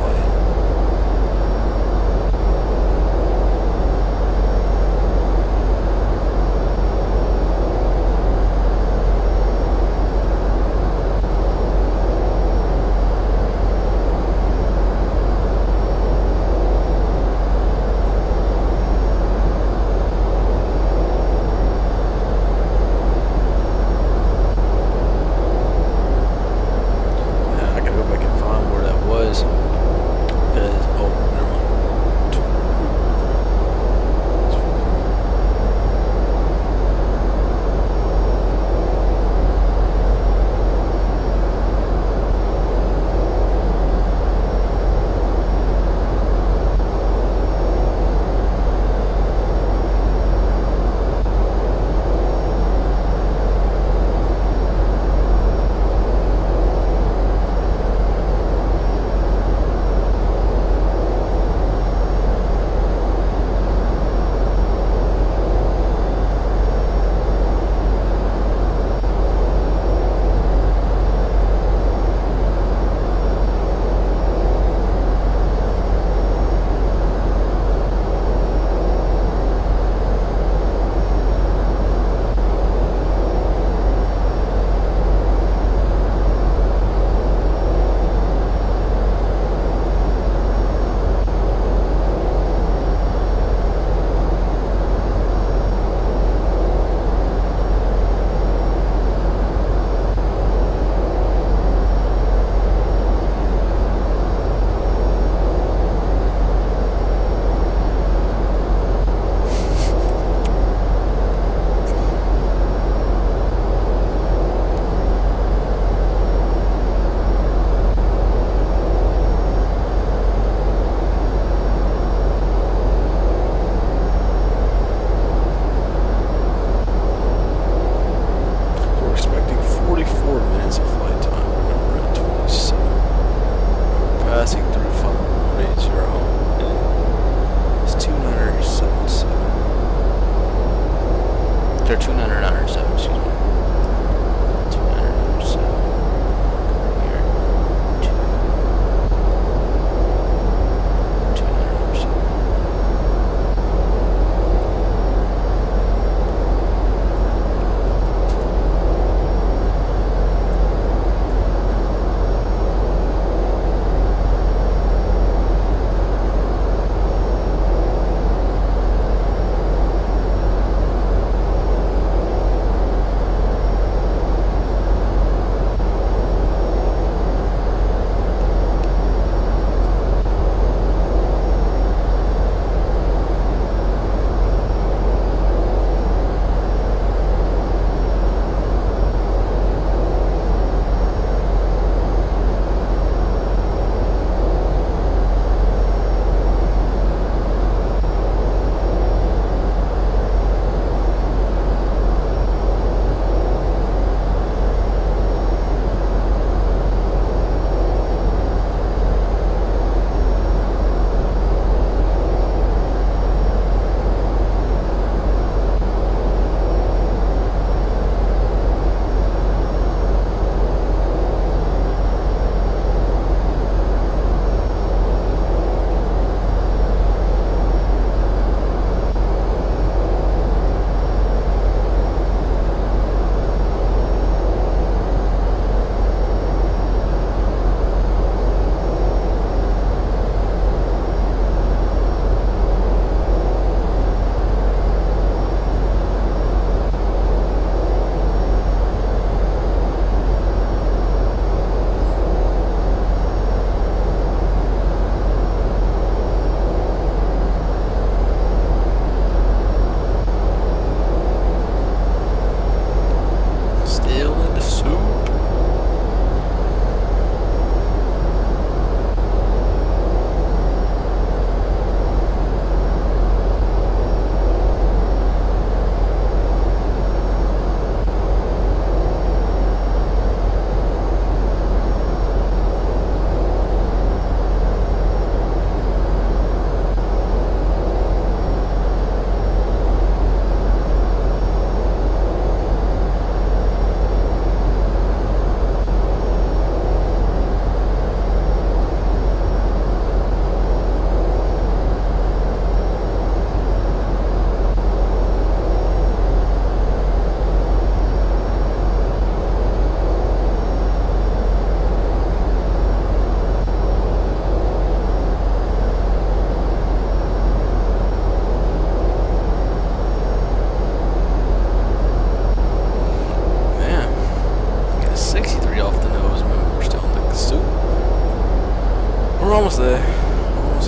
almost there.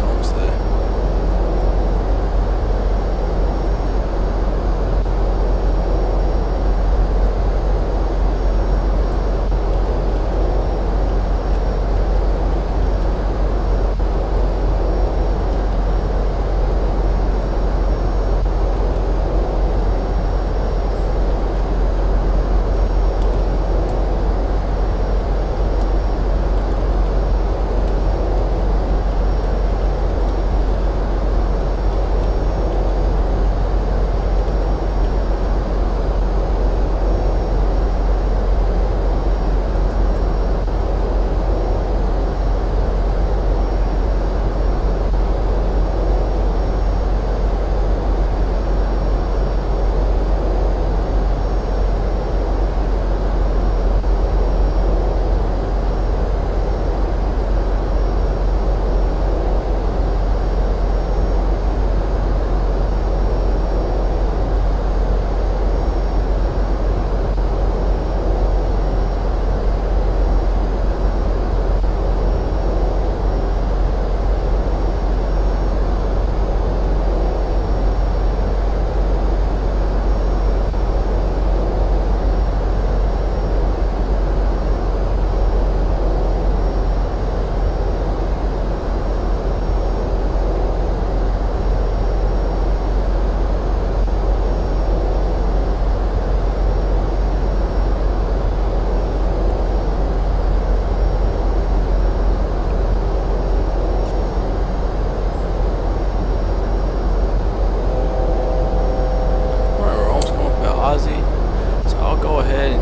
Almost there.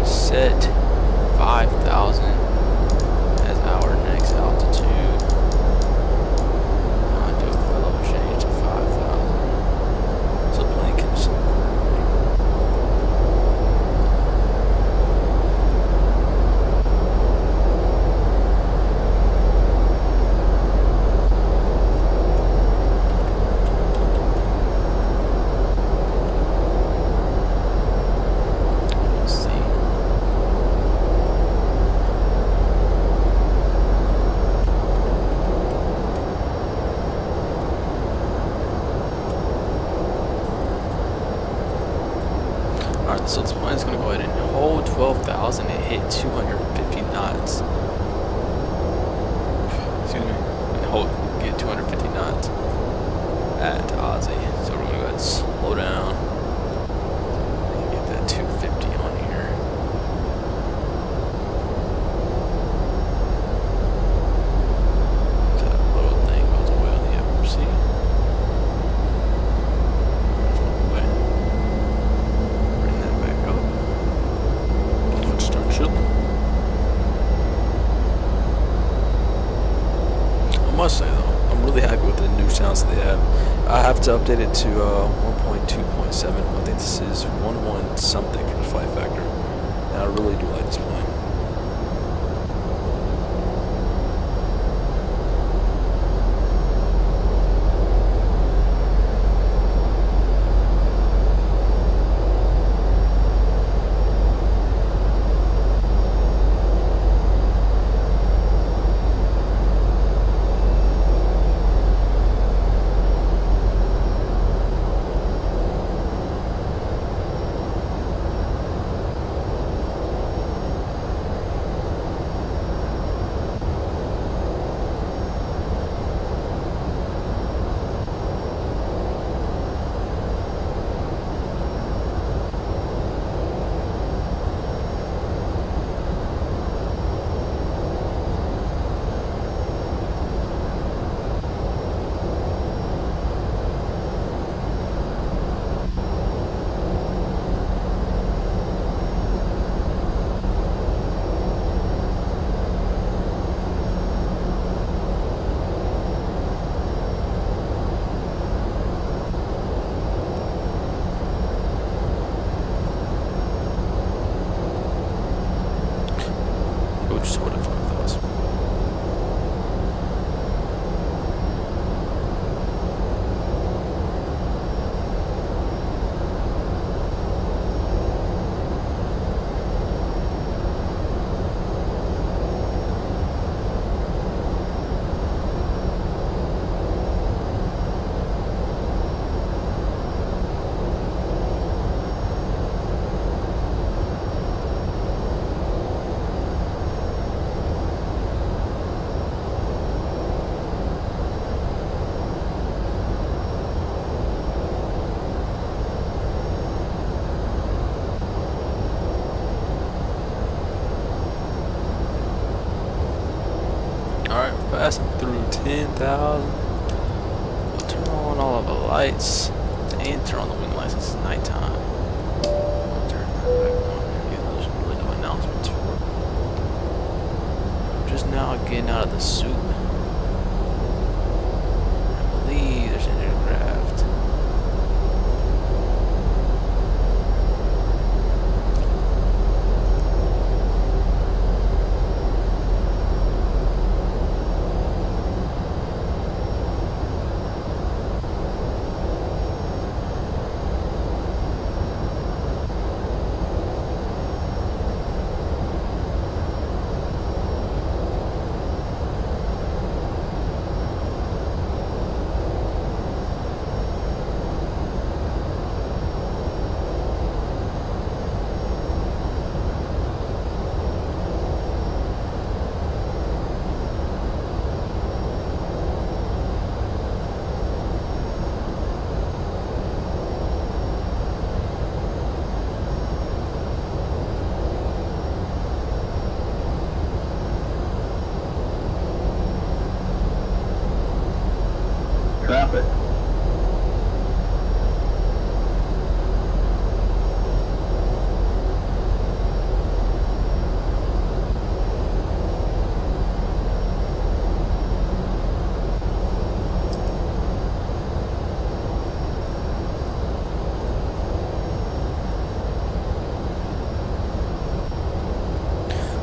Set 5,000 as our next altitude. I'll do a level change to 5,000. So plane can Alright, so this plane is going to go ahead and hold 12,000 and hit 250 knots. Excuse me. And get 250 knots at Aussie. So we're going to go ahead and slow down and get that 250 on here. So that little thing goes away on the FMC. I must say though, I'm really happy with the new sounds that they have. I have to update it to 1.2.7. I think this is 1.1 something for the flight factor. And I really do like this plane. passing through 10,000. We'll turn on all of the lights and turn on the wing lights. It's nighttime. I'll turn that back on. Yeah, there's really no announcements for it. I'm just now getting out of the soup. I believe there's an aircraft. Traffic.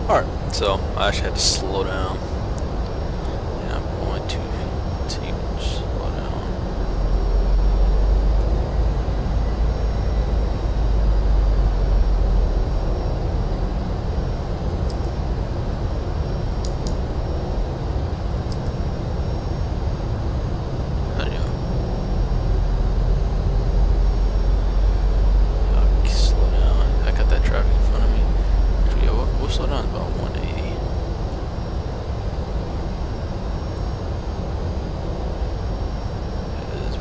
Alright, so I actually had to slow down. And I'm going to continue to slow down. There you go. Okay, slow down. I got that traffic in front of me. Yeah, we'll slow down about 180.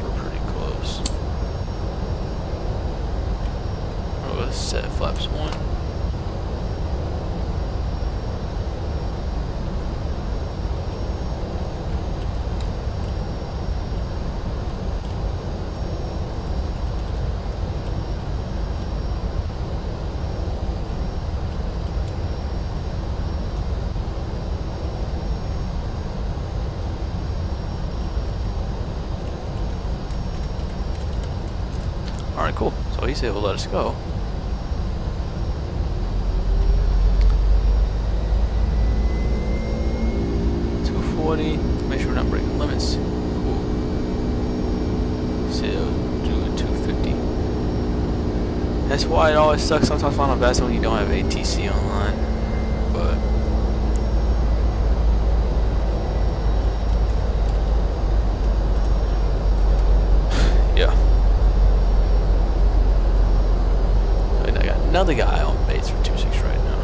We're pretty close. Oh, let's set flaps 1. Alright, cool. So he's able to let us go. Make sure we're not breaking limits. Cool. So do a 250. That's why it always sucks sometimes Final Fast when you don't have ATC online. But yeah. And I got another guy on base for 2.6 right now.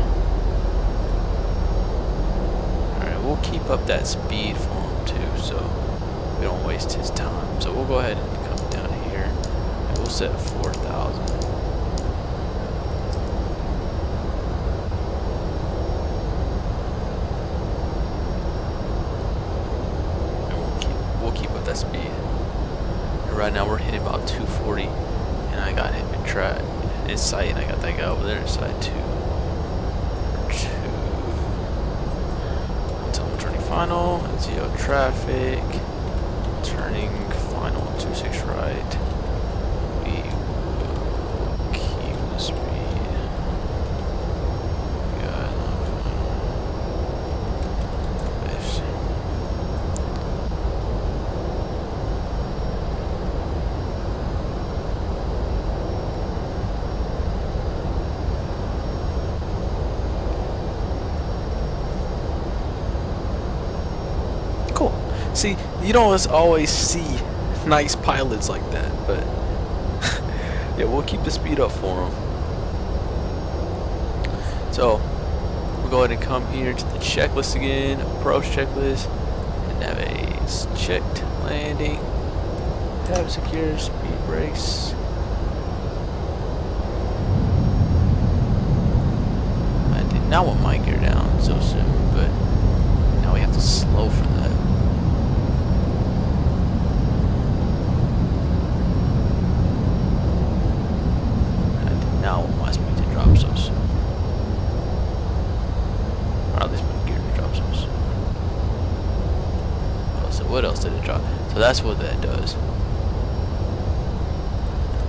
Alright, we'll keep up that speed for him too, so we don't waste his time. So we'll go ahead and come down here and we'll set 4,000. And we'll keep up that speed. And right now we're hitting about 240, and I got him in track. In sight, and I got that guy over there in sight too. Until I'm turning final, zero traffic, turning final 2.6 right. We will keep the speed. Got this. Cool. See, you don't always see nice pilots like that, but yeah, we'll keep the speed up for them. So we'll go ahead and come here to the checklist again, approach checklist, and have a checked landing, have secure speed brakes. I did not want my gear down so soon, but now we have to slow for that. what else did it drop? So that's what that does.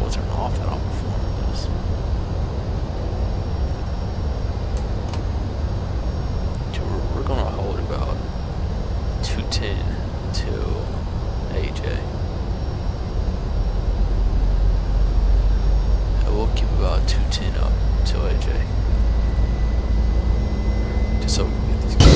We'll turn off that on performance. We're gonna hold about 210 till AJ. We'll keep about 210 up till AJ. Just so we can get these guys.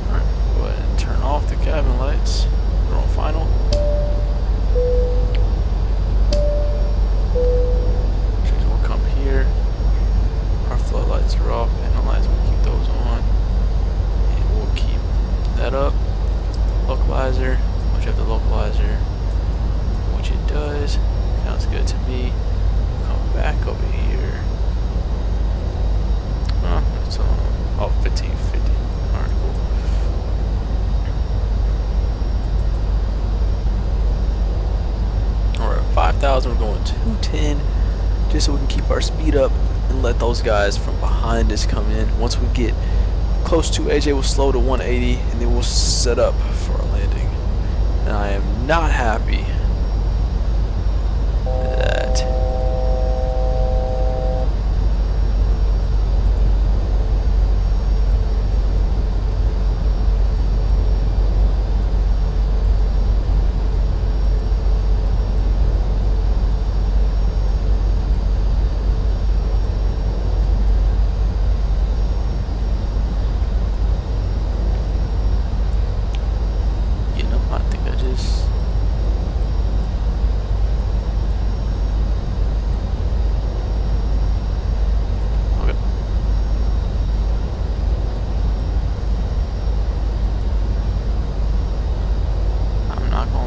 Alright, go ahead and turn off the cabin lights. We're on final. We'll come here. Our floodlights are off, and lights, we'll keep those on. And we'll keep that up. Localizer, once you have the localizer, which it does, sounds good to me. Come back over here. It's on 1550. Alright, cool. Alright, 5,000, we're going 210, just so we can keep our speed up and let those guys from behind us come in. Once we get close to AJ, will slow to 180, and then we'll set up for our landing. And I am not happy that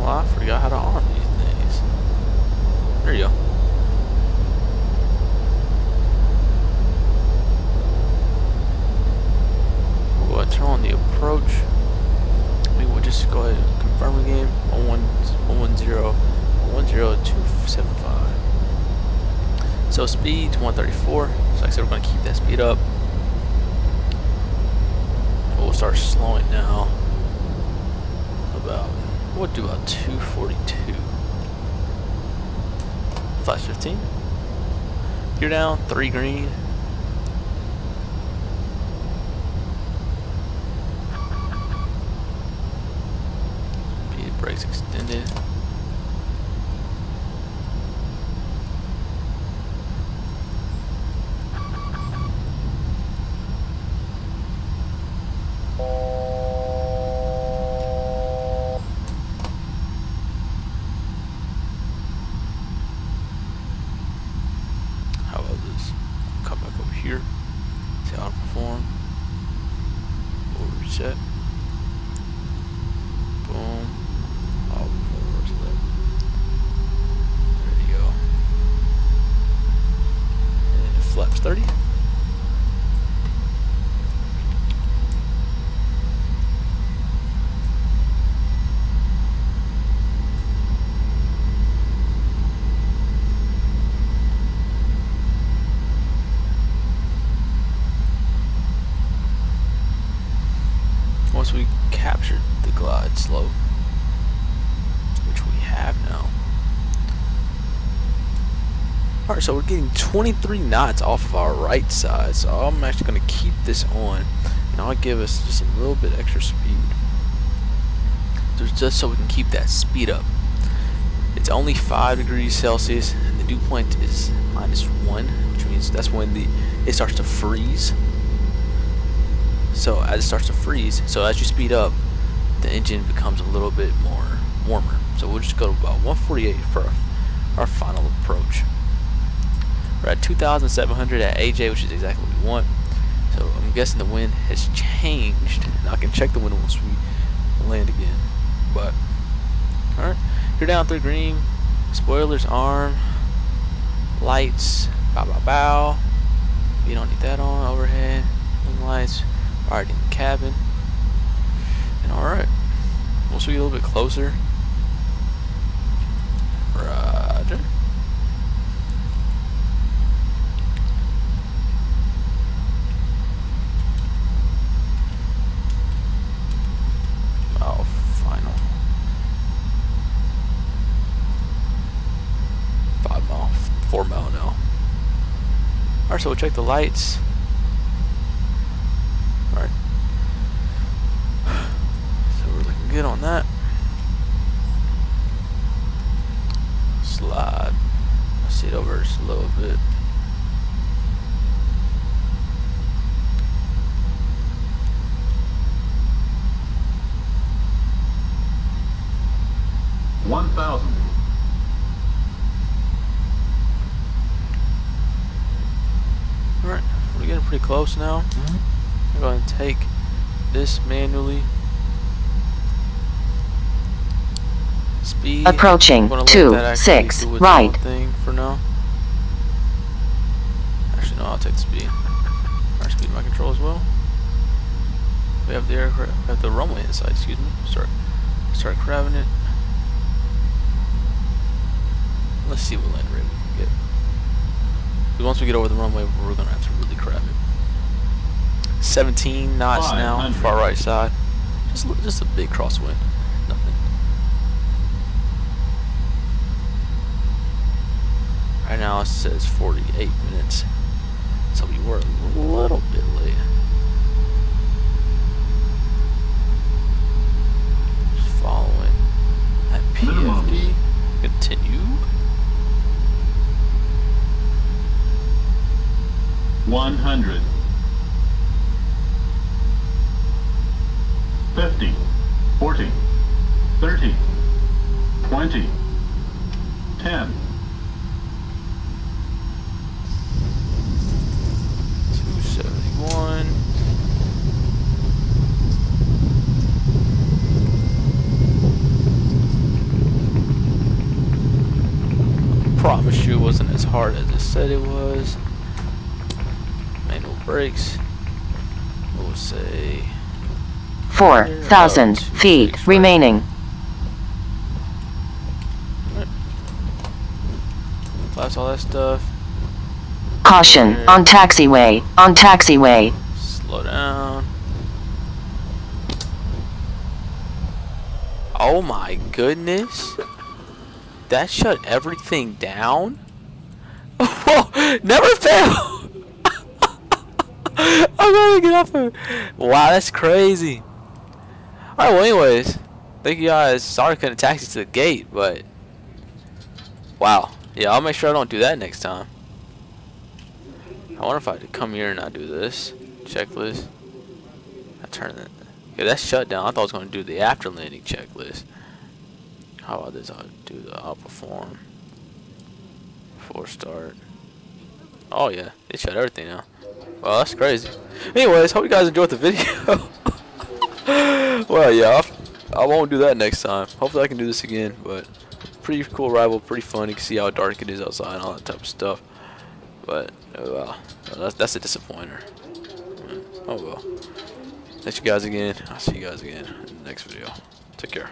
I forgot how to arm these things. There you go. We'll go ahead and turn on the approach. We will just go ahead and confirm again. 110.275. So speed 134. So like I said, we're going to keep that speed up. We'll start slowing now. We'll do about 242. Flash 15. You're down, 3 green. Speed brakes extended. How about this? Come back over here. See how to perform. We'll reset. Boom. All reverse that. There you go. And it flaps 30. Once we captured the glide slope, which we have now. Alright, so we're getting 23 knots off of our right side, so I'm actually going to keep this on, and I'll give us just a little bit extra speed, just so we can keep that speed up. It's only 5 degrees Celsius, and the dew point is -1, which means that's when it starts to freeze. So as it starts to freeze, so as you speed up, the engine becomes a little bit more warmer. So we'll just go to about 148 for our final approach. We're at 2,700 at AJ, which is exactly what we want. So I'm guessing the wind has changed. Now I can check the wind once we land again. But alright, you're down 3 green. Spoilers arm, lights, bow bow bow. You don't need that on. Overhead, wing lights. Alright, in the cabin. And alright. Once we get a little bit closer. Roger. 4 mile an hour. Alright, so we'll check the lights. Alright. So we're looking good on that. Slide my seat over just a little bit. Alright, we're getting pretty close now. I'm going to take this manually. Speed. Approaching 26 right. Thing for now. Actually, no, I'll take the speed. Our speed my control as well. We have the aircraft, we have the runway inside. Excuse me. Start grabbing it. Let's see what land rate we can get. Because once we get over the runway, we're gonna have to really crab it. 17 knots now, far right side. Just a big crosswind. Nothing. Right now it says 48 minutes, so we were a little bit late. Just following at PFD. Continue. 100. 50. 40. 30. 20. 10. 271. Promise you it wasn't as hard as it said it was. Manual brakes. We'll say 4,000 feet remaining. Flash all that stuff. Caution on taxiway. On taxiway. Slow down. Oh my goodness. That shut everything down? Whoa, never fail! I'm gonna get off of it. Wow, that's crazy. Alright, well anyways, thank you guys. Sorry I couldn't taxi to the gate, but wow. Yeah, I'll make sure I don't do that next time. I wonder if I could come here and not do this. Checklist. I turn it. Okay, that's shut down. I thought I was gonna do the after landing checklist. How about this? I'll do the outperform. Before start. Oh yeah, it shut everything now. Well, that's crazy. Anyways, hope you guys enjoyed the video. Well, yeah, I won't do that next time. Hopefully I can do this again, but pretty cool rival, pretty fun. You can see how dark it is outside and all that type of stuff. But, oh well, that's a disappointer. Oh well. Thanks you guys again. I'll see you guys again in the next video. Take care.